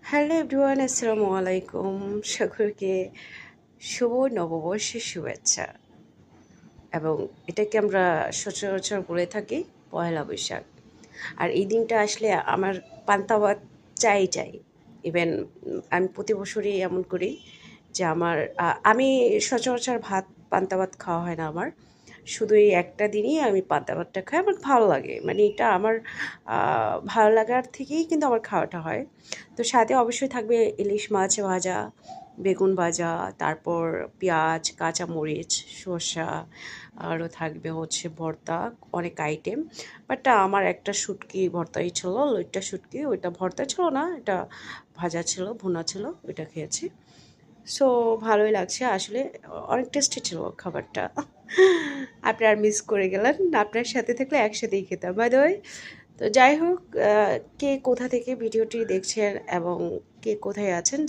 Hello everyone, আসসালামু আলাইকুম। সকলকে শুভ নববর্ষের শুভেচ্ছা। এবং এটাকে আমরা সচরাচর বলে থাকি পয়লা বৈশাখ। আর এই দিনটা আসলে আমার পান্তা ভাত চাই। ইভেন আমি প্রতি বছরই এমন করি যে আমি সচরাচর পান্তা ভাত খাওয়া হয় না আমার। শুধু এই একটা দিনই আমি পান্তা ভাতটা খাই, আমার ভালো লাগে। মানে এটা আমার ভালো লাগার থেকেই কিন্তু আমার খাওয়াটা হয়। তো সাথে অবশ্যই থাকবে ইলিশ মাছ ভাজা, বেগুন ভাজা, তারপর পেঁয়াজ, কাঁচামরিচ, শসা, আরও থাকবে হচ্ছে ভর্তা, অনেক আইটেম। বাট আমার একটা শুটকি ভর্তাই ছিল, লইট্টা শুটকি, ওইটা ভর্তা ছিল না, এটা ভাজা ছিল, ভুনা ছিল, ওইটা খেয়েছি। সো ভালোই লাগছে আসলে, অনেক টেস্টি ছিল খাবারটা। আপনি আর মিস করে গেলেন, আপনার সাথে থাকলে একসাথেই খেতাম বাই দ্য ওয়ে। তো যাই হোক, কে কোথা থেকে ভিডিওটি দেখছেন এবং কে কোথায় আছেন